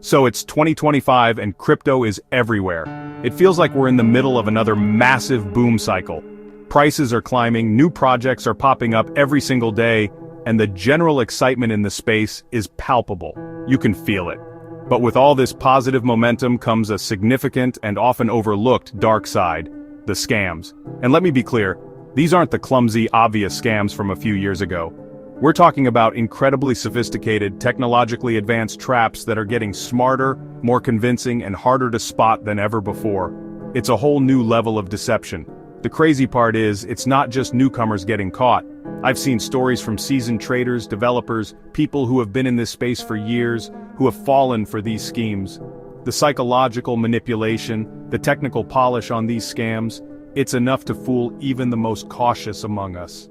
So it's 2025 and crypto is everywhere. It feels like we're in the middle of another massive boom cycle. Prices are climbing, new projects are popping up every single day, and the general excitement in the space is palpable. You can feel it. But with all this positive momentum comes a significant and often overlooked dark side: the scams. And let me be clear, these aren't the clumsy, obvious scams from a few years ago. We're talking about incredibly sophisticated, technologically advanced traps that are getting smarter, more convincing, and harder to spot than ever before. It's a whole new level of deception. The crazy part is, it's not just newcomers getting caught. I've seen stories from seasoned traders, developers, people who have been in this space for years, who have fallen for these schemes. The psychological manipulation, the technical polish on these scams, it's enough to fool even the most cautious among us.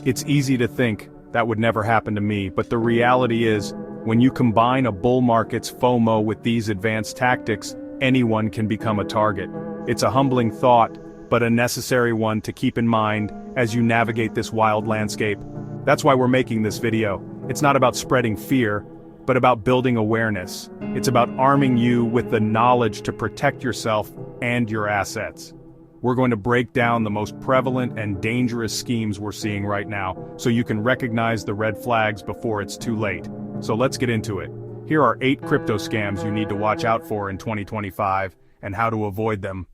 It's easy to think, that would never happen to me, but the reality is, when you combine a bull market's FOMO with these advanced tactics, anyone can become a target. It's a humbling thought, but a necessary one to keep in mind as you navigate this wild landscape. That's why we're making this video. It's not about spreading fear, but about building awareness. It's about arming you with the knowledge to protect yourself and your assets. We're going to break down the most prevalent and dangerous schemes we're seeing right now, so you can recognize the red flags before it's too late. So let's get into it. Here are 8 crypto scams you need to watch out for in 2025, and how to avoid them.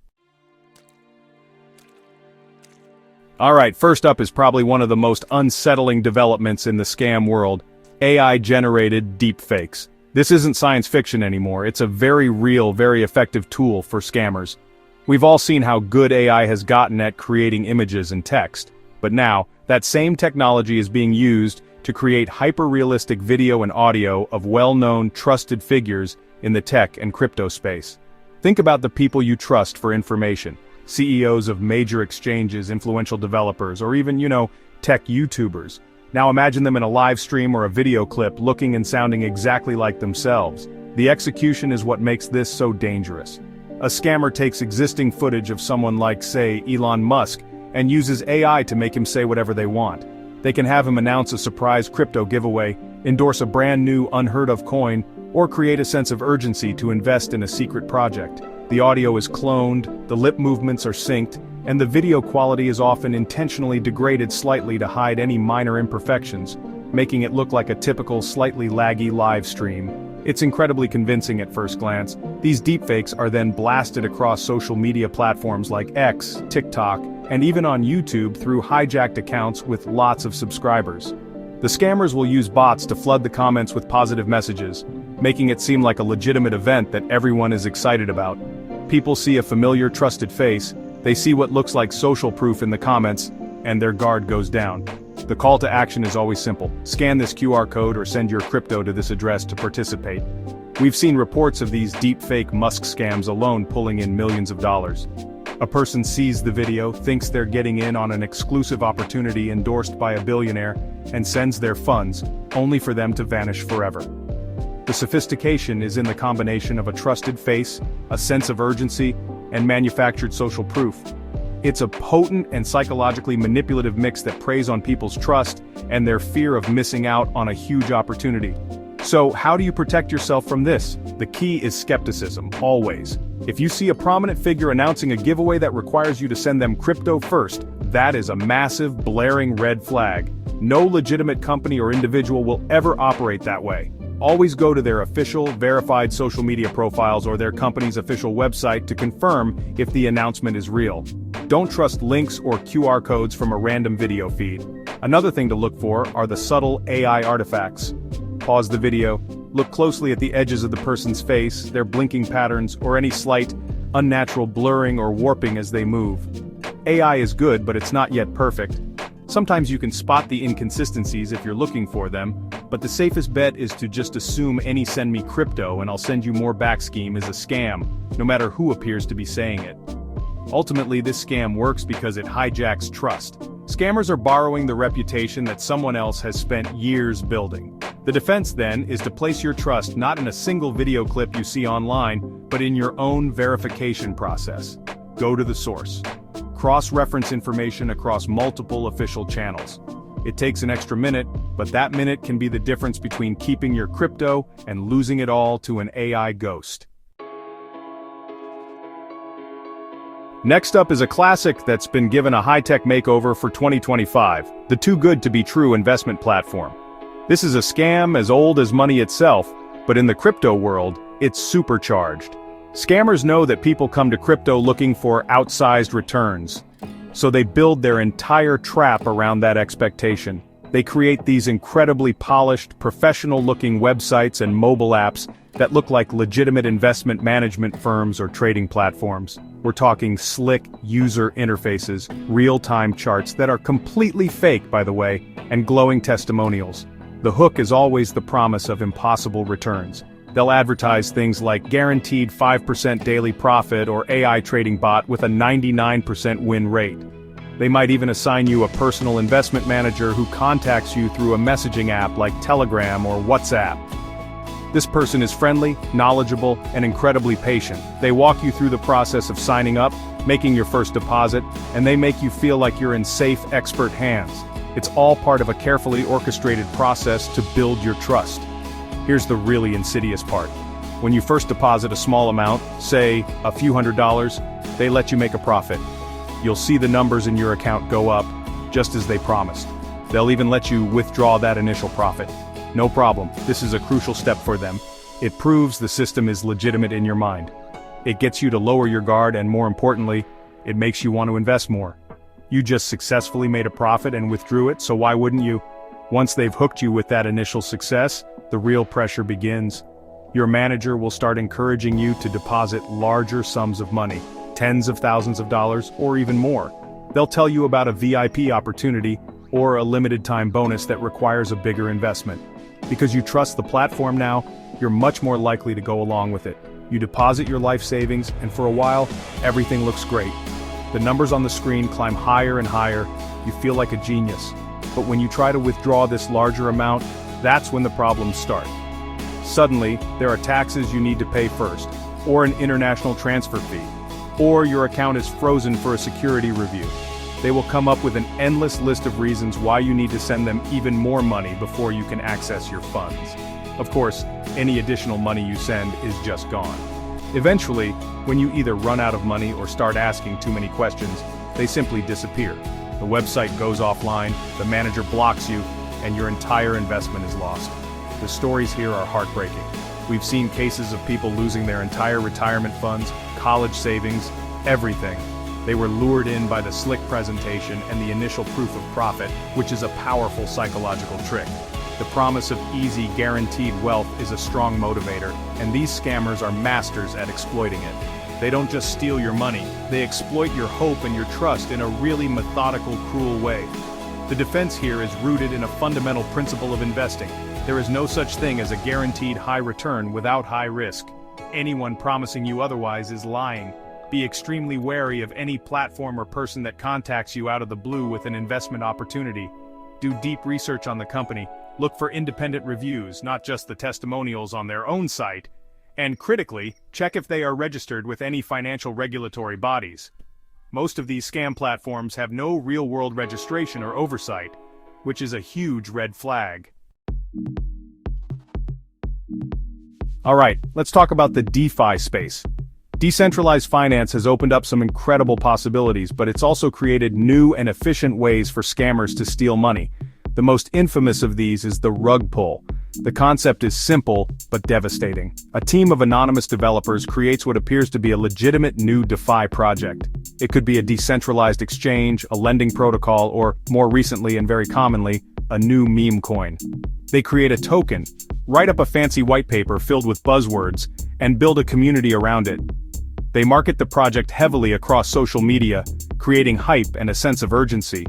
Alright, first up is probably one of the most unsettling developments in the scam world: AI-generated deepfakes. This isn't science fiction anymore, it's a very real, very effective tool for scammers. We've all seen how good AI has gotten at creating images and text, but now, that same technology is being used to create hyper-realistic video and audio of well-known, trusted figures in the tech and crypto space. Think about the people you trust for information: CEOs of major exchanges, influential developers, or even, tech YouTubers. Now imagine them in a live stream or a video clip looking and sounding exactly like themselves. The execution is what makes this so dangerous. A scammer takes existing footage of someone like, say, Elon Musk, and uses AI to make him say whatever they want. They can have him announce a surprise crypto giveaway, endorse a brand new unheard-of coin, or create a sense of urgency to invest in a secret project. The audio is cloned, the lip movements are synced, and the video quality is often intentionally degraded slightly to hide any minor imperfections, making it look like a typical slightly laggy live stream. It's incredibly convincing at first glance. These deepfakes are then blasted across social media platforms like X, TikTok, and even on YouTube through hijacked accounts with lots of subscribers. The scammers will use bots to flood the comments with positive messages, making it seem like a legitimate event that everyone is excited about. People see a familiar, trusted face, they see what looks like social proof in the comments, and their guard goes down. The call to action is always simple: scan this QR code or send your crypto to this address to participate. We've seen reports of these deepfake Musk scams alone pulling in millions of dollars. A person sees the video, thinks they're getting in on an exclusive opportunity endorsed by a billionaire, and sends their funds, only for them to vanish forever. The sophistication is in the combination of a trusted face, a sense of urgency, and manufactured social proof. It's a potent and psychologically manipulative mix that preys on people's trust and their fear of missing out on a huge opportunity. So, how do you protect yourself from this? The key is skepticism, always. If you see a prominent figure announcing a giveaway that requires you to send them crypto first, that is a massive, blaring red flag. No legitimate company or individual will ever operate that way. Always go to their official, verified social media profiles or their company's official website to confirm if the announcement is real. Don't trust links or QR codes from a random video feed. Another thing to look for are the subtle AI artifacts. Pause the video, look closely at the edges of the person's face, their blinking patterns, or any slight, unnatural blurring or warping as they move. AI is good, but it's not yet perfect. Sometimes you can spot the inconsistencies if you're looking for them, but the safest bet is to just assume any "send me crypto and I'll send you more back" scheme is a scam, no matter who appears to be saying it. Ultimately, this scam works because it hijacks trust. Scammers are borrowing the reputation that someone else has spent years building. The defense, then, is to place your trust not in a single video clip you see online, but in your own verification process. Go to the source. Cross-reference information across multiple official channels. It takes an extra minute, but that minute can be the difference between keeping your crypto and losing it all to an AI ghost. Next up is a classic that's been given a high-tech makeover for 2025, the Too Good to Be True investment platform. This is a scam as old as money itself, but in the crypto world, it's supercharged. Scammers know that people come to crypto looking for outsized returns, so they build their entire trap around that expectation. They create these incredibly polished, professional-looking websites and mobile apps that look like legitimate investment management firms or trading platforms. We're talking slick user interfaces, real-time charts that are completely fake, by the way, and glowing testimonials. The hook is always the promise of impossible returns. They'll advertise things like guaranteed 5% daily profit or AI trading bot with a 99% win rate. They might even assign you a personal investment manager who contacts you through a messaging app like Telegram or WhatsApp. This person is friendly, knowledgeable, and incredibly patient. They walk you through the process of signing up, making your first deposit, and they make you feel like you're in safe, expert hands. It's all part of a carefully orchestrated process to build your trust. Here's the really insidious part. When you first deposit a small amount, say a few $100s, they let you make a profit. You'll see the numbers in your account go up, just as they promised. They'll even let you withdraw that initial profit. No problem, this is a crucial step for them. It proves the system is legitimate in your mind. It gets you to lower your guard and, more importantly, it makes you want to invest more. You just successfully made a profit and withdrew it, so why wouldn't you? Once they've hooked you with that initial success, the real pressure begins. Your manager will start encouraging you to deposit larger sums of money, tens of thousands of dollars, or even more. They'll tell you about a VIP opportunity or a limited time bonus that requires a bigger investment. Because you trust the platform now, you're much more likely to go along with it. You deposit your life savings, and for a while, everything looks great. The numbers on the screen climb higher and higher, you feel like a genius. But when you try to withdraw this larger amount, that's when the problems start. Suddenly, there are taxes you need to pay first, or an international transfer fee, or your account is frozen for a security review. They will come up with an endless list of reasons why you need to send them even more money before you can access your funds. Of course, any additional money you send is just gone. Eventually, when you either run out of money or start asking too many questions, they simply disappear. The website goes offline, the manager blocks you, and your entire investment is lost. The stories here are heartbreaking. We've seen cases of people losing their entire retirement funds, college savings, everything. They were lured in by the slick presentation and the initial proof of profit, which is a powerful psychological trick. The promise of easy, guaranteed wealth is a strong motivator, and these scammers are masters at exploiting it. They don't just steal your money, they exploit your hope and your trust in a really methodical, cruel way. The defense here is rooted in a fundamental principle of investing. There is no such thing as a guaranteed high return without high risk. Anyone promising you otherwise is lying. Be extremely wary of any platform or person that contacts you out of the blue with an investment opportunity. Do deep research on the company, look for independent reviews, not just the testimonials on their own site, and critically, check if they are registered with any financial regulatory bodies. Most of these scam platforms have no real-world registration or oversight, which is a huge red flag. Alright, let's talk about the DeFi space. Decentralized finance has opened up some incredible possibilities, but it's also created new and efficient ways for scammers to steal money. The most infamous of these is the rug pull. The concept is simple, but devastating. A team of anonymous developers creates what appears to be a legitimate new DeFi project. It could be a decentralized exchange, a lending protocol, or, more recently and very commonly, a new meme coin. They create a token, write up a fancy white paper filled with buzzwords, and build a community around it. They market the project heavily across social media, creating hype and a sense of urgency.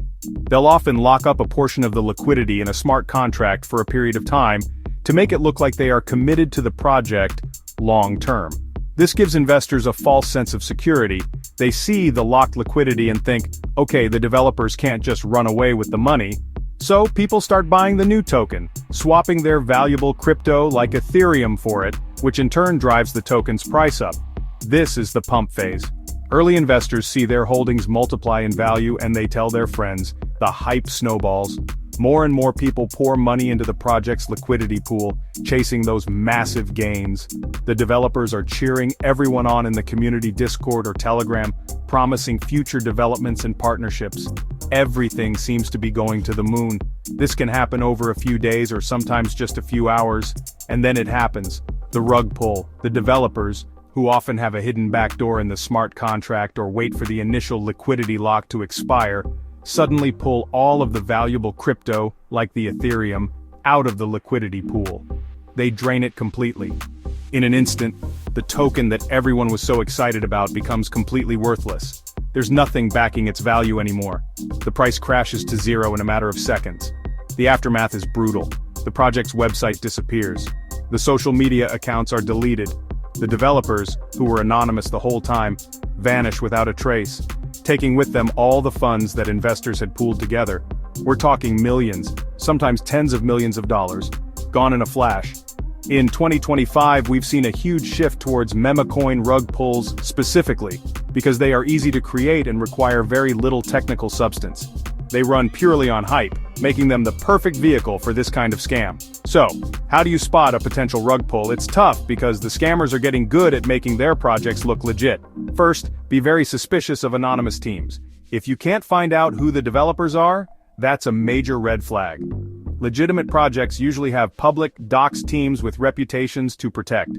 They'll often lock up a portion of the liquidity in a smart contract for a period of time to make it look like they are committed to the project long-term. This gives investors a false sense of security. They see the locked liquidity and think, okay, the developers can't just run away with the money. So people start buying the new token, swapping their valuable crypto like Ethereum for it, which in turn drives the token's price up. This is the pump phase. Early investors see their holdings multiply in value and they tell their friends. The hype snowballs. More and more people pour money into the project's liquidity pool, chasing those massive gains. The developers are cheering everyone on in the community Discord or Telegram, promising future developments and partnerships. Everything seems to be going to the moon. This can happen over a few days or sometimes just a few hours, and then it happens. The rug pull. The developers, who often have a hidden backdoor in the smart contract or wait for the initial liquidity lock to expire, suddenly pull all of the valuable crypto, like the Ethereum, out of the liquidity pool. They drain it completely. In an instant, the token that everyone was so excited about becomes completely worthless. There's nothing backing its value anymore. The price crashes to zero in a matter of seconds. The aftermath is brutal. The project's website disappears. The social media accounts are deleted. The developers, who were anonymous the whole time, vanish without a trace, taking with them all the funds that investors had pooled together. We're talking millions, sometimes tens of millions of dollars, gone in a flash. In 2025, we've seen a huge shift towards memecoin rug pulls specifically, because they are easy to create and require very little technical substance. They run purely on hype, making them the perfect vehicle for this kind of scam. So, how do you spot a potential rug pull? It's tough because the scammers are getting good at making their projects look legit. First, be very suspicious of anonymous teams. If you can't find out who the developers are, that's a major red flag. Legitimate projects usually have public, doxed teams with reputations to protect.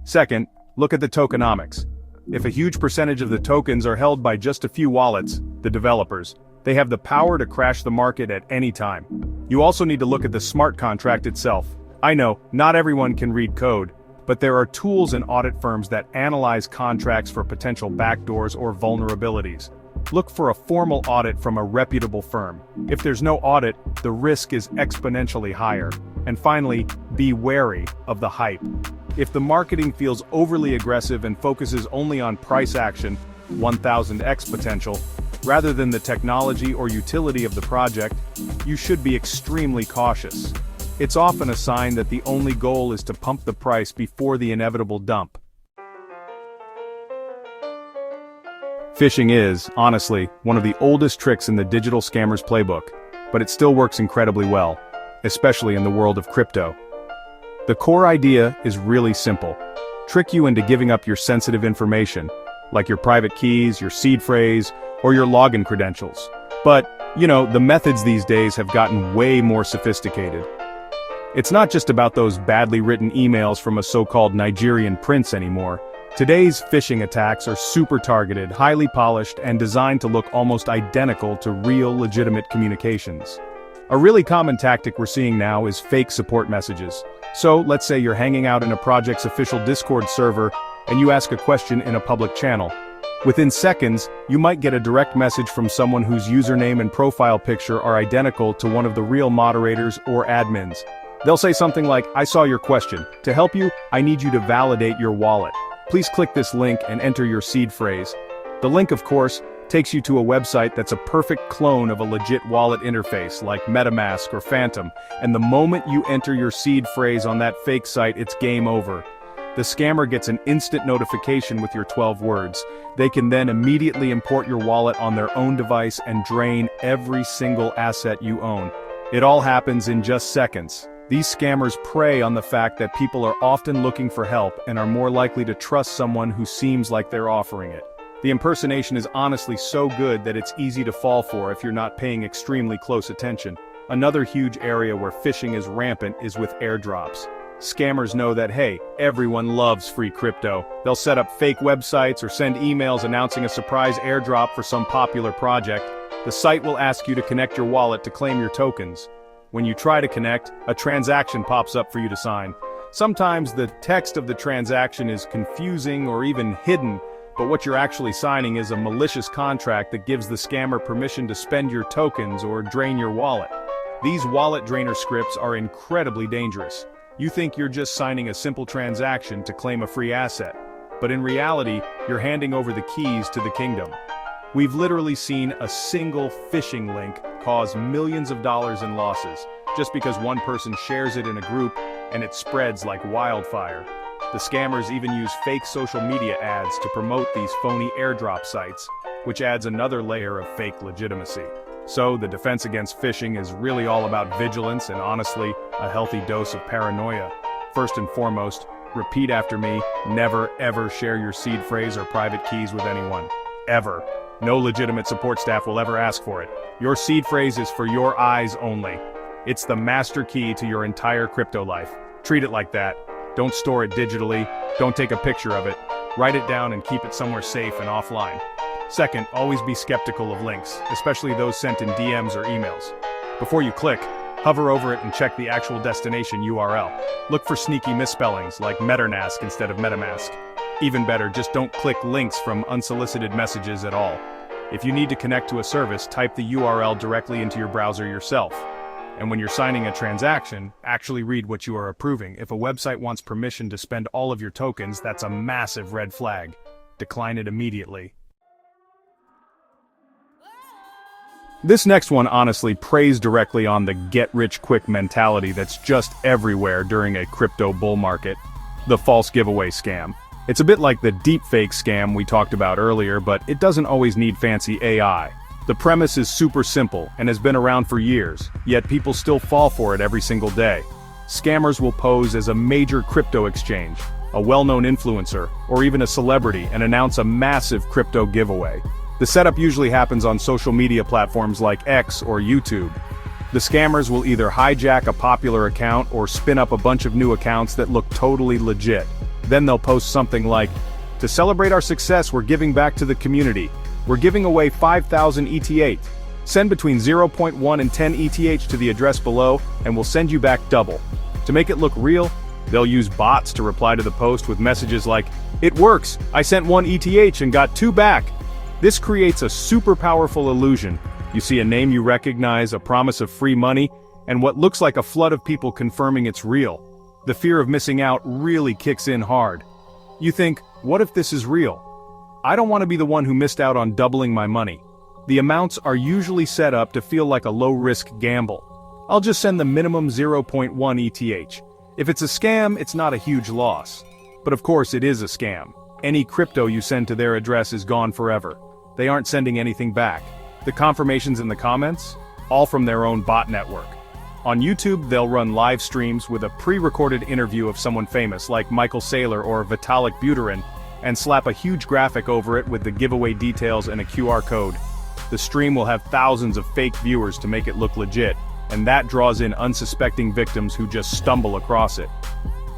Second, look at the tokenomics. If a huge percentage of the tokens are held by just a few wallets, the developers, they have the power to crash the market at any time. You also need to look at the smart contract itself. I know, not everyone can read code, but there are tools and audit firms that analyze contracts for potential backdoors or vulnerabilities. Look for a formal audit from a reputable firm. If there's no audit, the risk is exponentially higher. And finally, be wary of the hype. If the marketing feels overly aggressive and focuses only on price action, 1000x potential, rather than the technology or utility of the project, you should be extremely cautious. It's often a sign that the only goal is to pump the price before the inevitable dump. Phishing is, honestly, one of the oldest tricks in the digital scammer's playbook, but it still works incredibly well, especially in the world of crypto. The core idea is really simple. Trick you into giving up your sensitive information, like your private keys, your seed phrase, or your login credentials. But, the methods these days have gotten way more sophisticated. It's not just about those badly written emails from a so-called Nigerian prince anymore. Today's phishing attacks are super targeted, highly polished, and designed to look almost identical to real legitimate communications. A really common tactic we're seeing now is fake support messages. So, let's say you're hanging out in a project's official Discord server, and you ask a question in a public channel. Within seconds, you might get a direct message from someone whose username and profile picture are identical to one of the real moderators or admins. They'll say something like, "I saw your question. To help you, I need you to validate your wallet. Please click this link and enter your seed phrase." The link, of course, takes you to a website that's a perfect clone of a legit wallet interface like MetaMask or Phantom, and the moment you enter your seed phrase on that fake site, it's game over. The scammer gets an instant notification with your 12 words. They can then immediately import your wallet on their own device and drain every single asset you own. It all happens in just seconds. These scammers prey on the fact that people are often looking for help and are more likely to trust someone who seems like they're offering it. The impersonation is honestly so good that it's easy to fall for if you're not paying extremely close attention. Another huge area where phishing is rampant is with airdrops. Scammers know that, hey, everyone loves free crypto. They'll set up fake websites or send emails announcing a surprise airdrop for some popular project. The site will ask you to connect your wallet to claim your tokens. When you try to connect, a transaction pops up for you to sign. Sometimes the text of the transaction is confusing or even hidden, but what you're actually signing is a malicious contract that gives the scammer permission to spend your tokens or drain your wallet. These wallet drainer scripts are incredibly dangerous. You think you're just signing a simple transaction to claim a free asset, but in reality, you're handing over the keys to the kingdom. We've literally seen a single phishing link cause millions of dollars in losses, just because one person shares it in a group and it spreads like wildfire. The scammers even use fake social media ads to promote these phony airdrop sites, which adds another layer of fake legitimacy. So, the defense against phishing is really all about vigilance and honestly, a healthy dose of paranoia. First and foremost, repeat after me, never ever share your seed phrase or private keys with anyone. Ever. No legitimate support staff will ever ask for it. Your seed phrase is for your eyes only. It's the master key to your entire crypto life. Treat it like that. Don't store it digitally, don't take a picture of it. Write it down and keep it somewhere safe and offline. Second, always be skeptical of links, especially those sent in DMs or emails. Before you click, hover over it and check the actual destination URL. Look for sneaky misspellings like Mettermask instead of MetaMask. Even better, just don't click links from unsolicited messages at all. If you need to connect to a service, type the URL directly into your browser yourself. And when you're signing a transaction, actually read what you are approving. If a website wants permission to spend all of your tokens, that's a massive red flag. Decline it immediately. This next one honestly preys directly on the get-rich-quick mentality that's just everywhere during a crypto bull market. The false giveaway scam. It's a bit like the Deepfake scam we talked about earlier, but it doesn't always need fancy AI. The premise is super simple and has been around for years, yet people still fall for it every single day. Scammers will pose as a major crypto exchange, a well-known influencer, or even a celebrity and announce a massive crypto giveaway. The setup usually happens on social media platforms like X or YouTube. The scammers will either hijack a popular account or spin up a bunch of new accounts that look totally legit. Then they'll post something like, "To celebrate our success, we're giving back to the community. We're giving away 5,000 ETH. Send between 0.1 and 10 ETH to the address below, and we'll send you back double." To make it look real, they'll use bots to reply to the post with messages like, "It works! I sent 1 ETH and got 2 back!" This creates a super powerful illusion. You see a name you recognize, a promise of free money, and what looks like a flood of people confirming it's real. The fear of missing out really kicks in hard. You think, what if this is real? I don't want to be the one who missed out on doubling my money. The amounts are usually set up to feel like a low-risk gamble. I'll just send the minimum 0.1 ETH. If it's a scam, it's not a huge loss. But of course it is a scam. Any crypto you send to their address is gone forever. They aren't sending anything back. The confirmations in the comments? All from their own bot network. On YouTube, they'll run live streams with a pre-recorded interview of someone famous like Michael Saylor or Vitalik Buterin, and slap a huge graphic over it with the giveaway details and a QR code. The stream will have thousands of fake viewers to make it look legit, and that draws in unsuspecting victims who just stumble across it.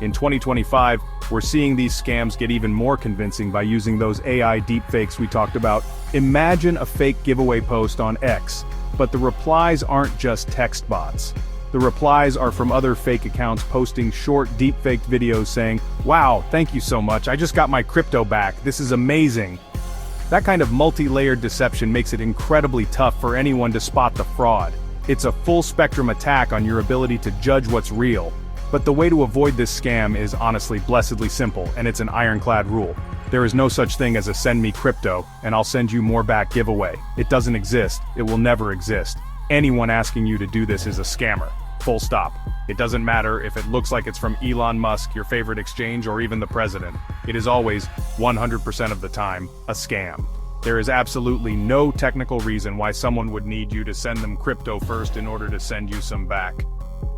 In 2025, we're seeing these scams get even more convincing by using those AI deepfakes we talked about. Imagine a fake giveaway post on X, but the replies aren't just text bots. The replies are from other fake accounts posting short deepfaked videos saying, "Wow, thank you so much, I just got my crypto back, this is amazing." That kind of multi-layered deception makes it incredibly tough for anyone to spot the fraud. It's a full-spectrum attack on your ability to judge what's real. But the way to avoid this scam is honestly blessedly simple, and it's an ironclad rule. There is no such thing as a send me crypto, and I'll send you more back giveaway. It doesn't exist, it will never exist. Anyone asking you to do this is a scammer. Full stop. It doesn't matter if it looks like it's from Elon Musk, your favorite exchange, or even the president. It is always, 100% of the time, a scam. There is absolutely no technical reason why someone would need you to send them crypto first in order to send you some back.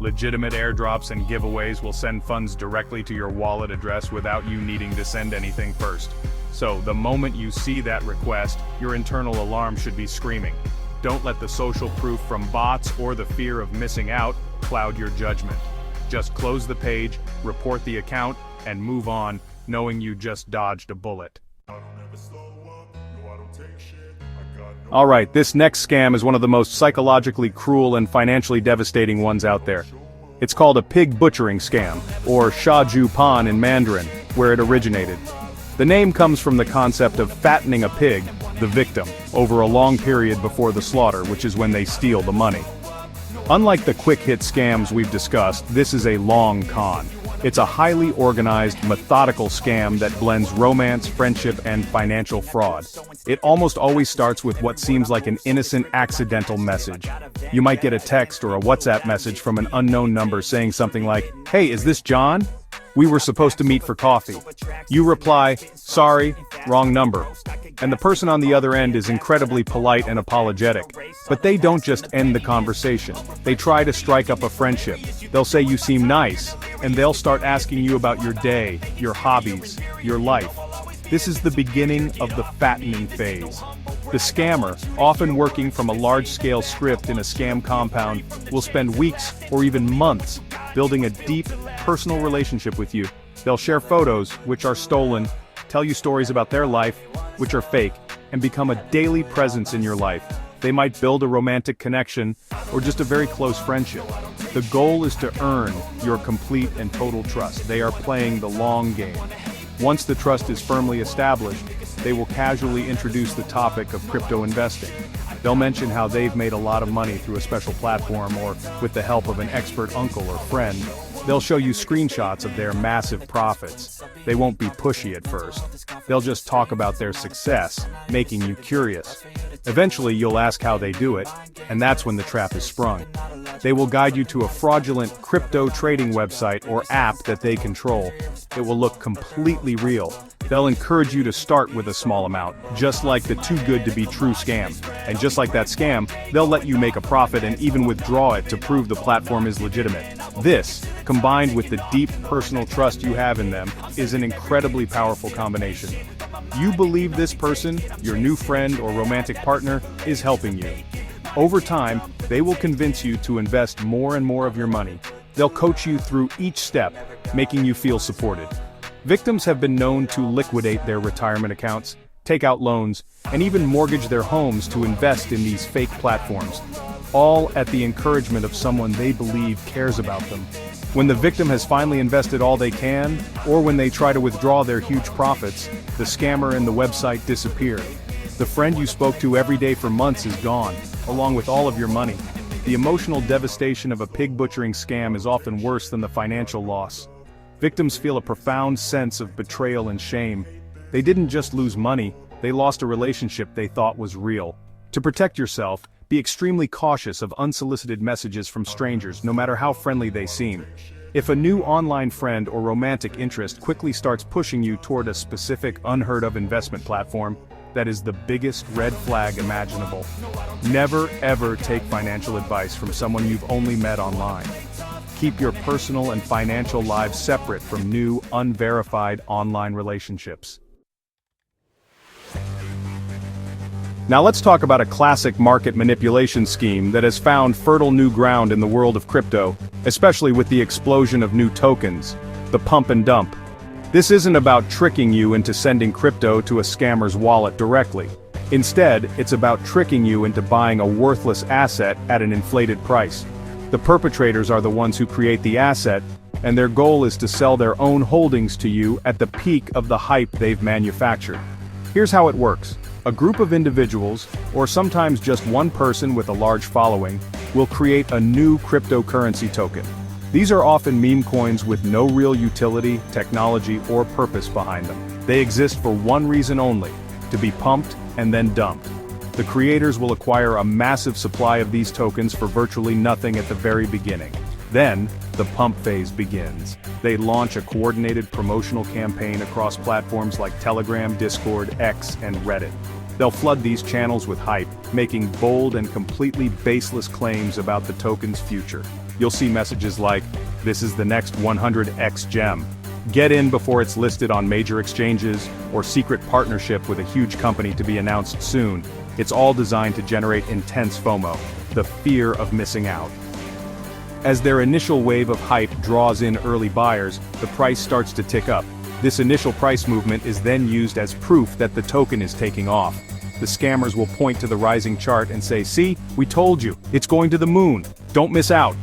Legitimate airdrops and giveaways will send funds directly to your wallet address without you needing to send anything first. So, the moment you see that request, your internal alarm should be screaming. Don't let the social proof from bots or the fear of missing out cloud your judgment. Just close the page, report the account, and move on, knowing you just dodged a bullet. Alright, this next scam is one of the most psychologically cruel and financially devastating ones out there. It's called a pig butchering scam, or sha ju pan in Mandarin, where it originated. The name comes from the concept of fattening a pig, the victim, over a long period before the slaughter, which is when they steal the money. Unlike the quick-hit scams we've discussed, this is a long con. It's a highly organized, methodical scam that blends romance, friendship, and financial fraud. It almost always starts with what seems like an innocent, accidental message. You might get a text or a WhatsApp message from an unknown number saying something like, "Hey, is this John? We were supposed to meet for coffee." You reply, "Sorry, wrong number." and the person on the other end is incredibly polite and apologetic. But they don't just end the conversation. They try to strike up a friendship. They'll say you seem nice, and they'll start asking you about your day, your hobbies, your life. This is the beginning of the fattening phase. The scammer, often working from a large-scale script in a scam compound, will spend weeks or even months building a deep, personal relationship with you. They'll share photos, which are stolen, tell you stories about their life, which are fake, and become a daily presence in your life. They might build a romantic connection, or just a very close friendship. The goal is to earn your complete and total trust. They are playing the long game. Once the trust is firmly established, they will casually introduce the topic of crypto investing. They'll mention how they've made a lot of money through a special platform or with the help of an expert uncle or friend. They'll show you screenshots of their massive profits. They won't be pushy at first. They'll just talk about their success, making you curious. Eventually you'll ask how they do it, and that's when the trap is sprung. They will guide you to a fraudulent crypto trading website or app that they control. It will look completely real. They'll encourage you to start with a small amount, just like the too good to be true scam. And just like that scam, they'll let you make a profit and even withdraw it to prove the platform is legitimate. This, combined with the deep personal trust you have in them, is an incredibly powerful combination. You believe this person, your new friend or romantic partner, is helping you. Over time, they will convince you to invest more and more of your money. They'll coach you through each step, making you feel supported. Victims have been known to liquidate their retirement accounts, take out loans, and even mortgage their homes to invest in these fake platforms, all at the encouragement of someone they believe cares about them. When the victim has finally invested all they can, or when they try to withdraw their huge profits, the scammer and the website disappear. The friend you spoke to every day for months is gone, along with all of your money. The emotional devastation of a pig butchering scam is often worse than the financial loss. Victims feel a profound sense of betrayal and shame. They didn't just lose money, they lost a relationship they thought was real. To protect yourself, be extremely cautious of unsolicited messages from strangers, no matter how friendly they seem. If a new online friend or romantic interest quickly starts pushing you toward a specific unheard-of investment platform, that is the biggest red flag imaginable. Never ever take financial advice from someone you've only met online. Keep your personal and financial lives separate from new, unverified online relationships. Now let's talk about a classic market manipulation scheme that has found fertile new ground in the world of crypto, especially with the explosion of new tokens, the pump and dump. This isn't about tricking you into sending crypto to a scammer's wallet directly. Instead, it's about tricking you into buying a worthless asset at an inflated price. The perpetrators are the ones who create the asset, and their goal is to sell their own holdings to you at the peak of the hype they've manufactured. Here's how it works. A group of individuals, or sometimes just one person with a large following, will create a new cryptocurrency token. These are often meme coins with no real utility, technology, or purpose behind them. They exist for one reason only: to be pumped and then dumped. The creators will acquire a massive supply of these tokens for virtually nothing at the very beginning. Then, the pump phase begins. They launch a coordinated promotional campaign across platforms like Telegram, Discord, X, and Reddit. They'll flood these channels with hype, making bold and completely baseless claims about the token's future. You'll see messages like, "This is the next 100x gem. Get in before it's listed on major exchanges," or "Secret partnership with a huge company to be announced soon." It's all designed to generate intense FOMO, the fear of missing out. As their initial wave of hype draws in early buyers, the price starts to tick up. This initial price movement is then used as proof that the token is taking off. The scammers will point to the rising chart and say, "See, we told you, it's going to the moon. Don't miss out."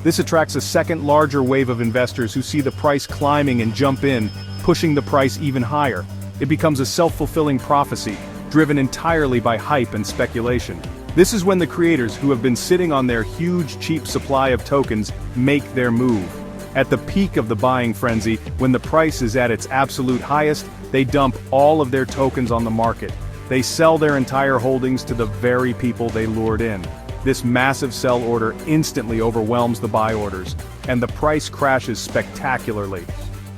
This attracts a second larger wave of investors who see the price climbing and jump in, pushing the price even higher. It becomes a self-fulfilling prophecy, driven entirely by hype and speculation. This is when the creators, who have been sitting on their huge cheap supply of tokens, make their move. At the peak of the buying frenzy, when the price is at its absolute highest, they dump all of their tokens on the market. They sell their entire holdings to the very people they lured in. This massive sell order instantly overwhelms the buy orders, and the price crashes spectacularly.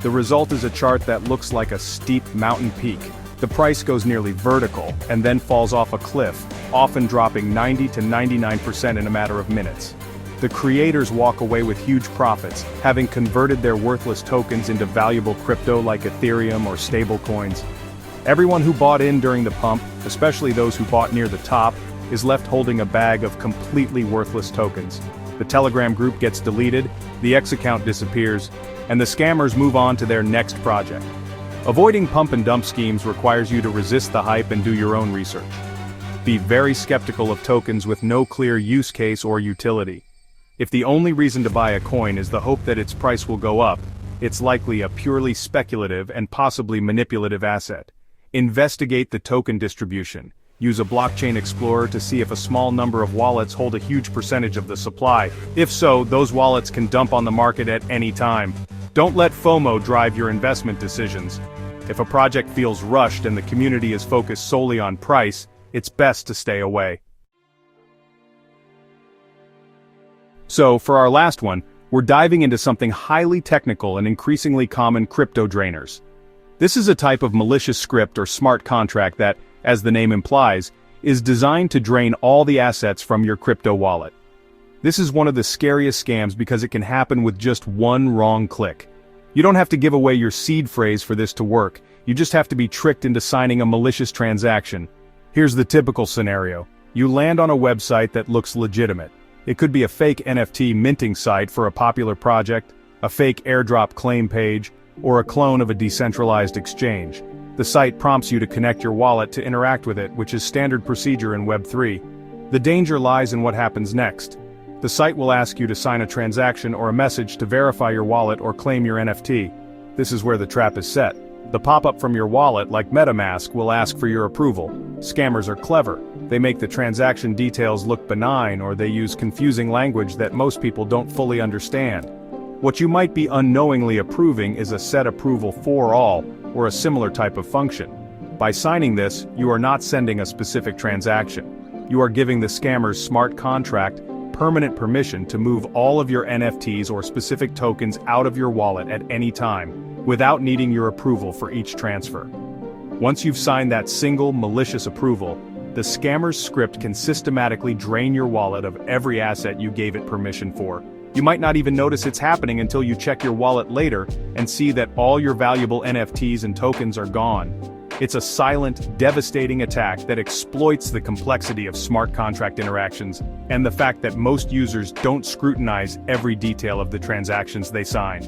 The result is a chart that looks like a steep mountain peak. The price goes nearly vertical, and then falls off a cliff, often dropping 90 to 99% in a matter of minutes. The creators walk away with huge profits, having converted their worthless tokens into valuable crypto like Ethereum or stablecoins. Everyone who bought in during the pump, especially those who bought near the top, is left holding a bag of completely worthless tokens. The Telegram group gets deleted, the X account disappears, and the scammers move on to their next project. Avoiding pump and dump schemes requires you to resist the hype and do your own research. Be very skeptical of tokens with no clear use case or utility. If the only reason to buy a coin is the hope that its price will go up, it's likely a purely speculative and possibly manipulative asset. Investigate the token distribution. Use a blockchain explorer to see if a small number of wallets hold a huge percentage of the supply. If so, those wallets can dump on the market at any time. Don't let FOMO drive your investment decisions. If a project feels rushed and the community is focused solely on price, it's best to stay away. So, for our last one, we're diving into something highly technical and increasingly common: crypto drainers. This is a type of malicious script or smart contract that, as the name implies, is designed to drain all the assets from your crypto wallet. This is one of the scariest scams because it can happen with just one wrong click. You don't have to give away your seed phrase for this to work, you just have to be tricked into signing a malicious transaction. Here's the typical scenario. You land on a website that looks legitimate. It could be a fake NFT minting site for a popular project, a fake airdrop claim page, or a clone of a decentralized exchange. The site prompts you to connect your wallet to interact with it, which is standard procedure in Web3. The danger lies in what happens next. The site will ask you to sign a transaction or a message to verify your wallet or claim your NFT. This is where the trap is set. The pop-up from your wallet, like MetaMask, will ask for your approval. Scammers are clever. They make the transaction details look benign, or they use confusing language that most people don't fully understand. What you might be unknowingly approving is a set approval for all, or a similar type of function. By signing this, you are not sending a specific transaction. You are giving the scammer's smart contract permanent permission to move all of your NFTs or specific tokens out of your wallet at any time, without needing your approval for each transfer. Once you've signed that single malicious approval, the scammer's script can systematically drain your wallet of every asset you gave it permission for. You might not even notice it's happening until you check your wallet later and see that all your valuable NFTs and tokens are gone. It's a silent, devastating attack that exploits the complexity of smart contract interactions and the fact that most users don't scrutinize every detail of the transactions they sign.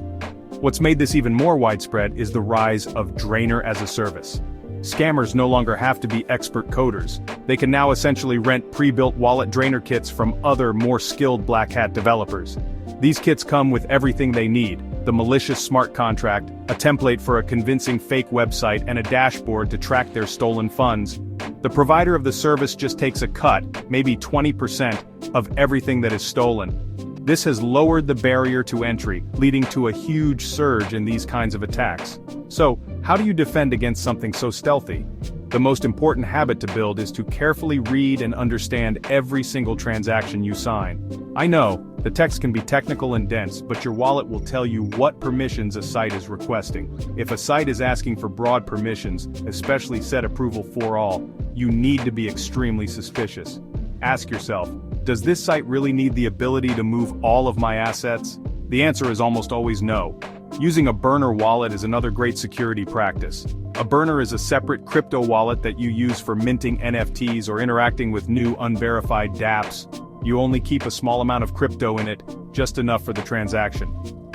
What's made this even more widespread is the rise of drainer as a service. Scammers no longer have to be expert coders. They can now essentially rent pre-built wallet drainer kits from other, more skilled black hat developers. These kits come with everything they need: the malicious smart contract, a template for a convincing fake website, and a dashboard to track their stolen funds. The provider of the service just takes a cut, maybe 20%, of everything that is stolen. This has lowered the barrier to entry, leading to a huge surge in these kinds of attacks. So, how do you defend against something so stealthy? The most important habit to build is to carefully read and understand every single transaction you sign. I know, the text can be technical and dense, but your wallet will tell you what permissions a site is requesting. If a site is asking for broad permissions, especially set approval for all, you need to be extremely suspicious. Ask yourself, does this site really need the ability to move all of my assets? The answer is almost always no. Using a burner wallet is another great security practice. A burner is a separate crypto wallet that you use for minting NFTs or interacting with new unverified dApps. You only keep a small amount of crypto in it, just enough for the transaction.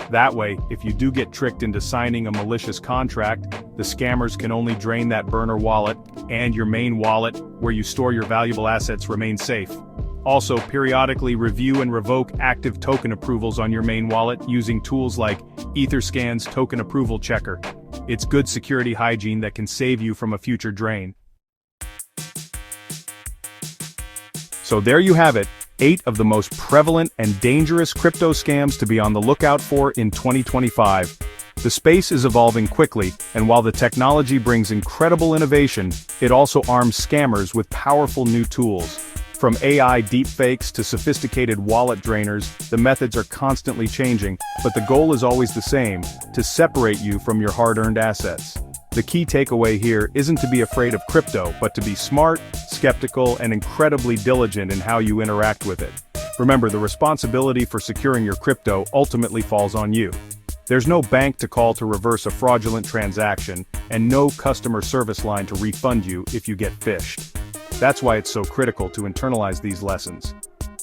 That way, if you do get tricked into signing a malicious contract, the scammers can only drain that burner wallet, and your main wallet, where you store your valuable assets, remains safe. Also, periodically review and revoke active token approvals on your main wallet using tools like Etherscan's Token Approval Checker. It's good security hygiene that can save you from a future drain. So there you have it, 8 of the most prevalent and dangerous crypto scams to be on the lookout for in 2025. The space is evolving quickly, and while the technology brings incredible innovation, it also arms scammers with powerful new tools. From AI deepfakes to sophisticated wallet drainers, the methods are constantly changing, but the goal is always the same: to separate you from your hard-earned assets. The key takeaway here isn't to be afraid of crypto, but to be smart, skeptical, and incredibly diligent in how you interact with it. Remember, the responsibility for securing your crypto ultimately falls on you. There's no bank to call to reverse a fraudulent transaction, and no customer service line to refund you if you get phished. That's why it's so critical to internalize these lessons.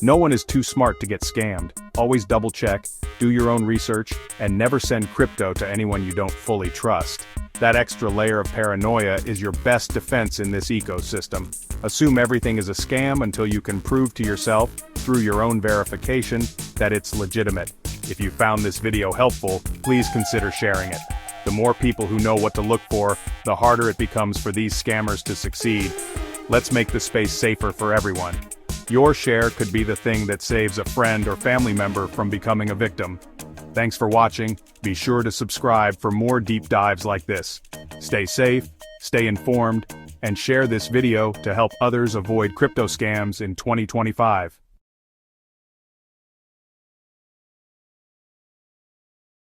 No one is too smart to get scammed. Always double-check, do your own research, and never send crypto to anyone you don't fully trust. That extra layer of paranoia is your best defense in this ecosystem. Assume everything is a scam until you can prove to yourself, through your own verification, that it's legitimate. If you found this video helpful, please consider sharing it. The more people who know what to look for, the harder it becomes for these scammers to succeed. Let's make the space safer for everyone. Your share could be the thing that saves a friend or family member from becoming a victim. Thanks for watching. Be sure to subscribe for more deep dives like this. Stay safe, stay informed, and share this video to help others avoid crypto scams in 2025.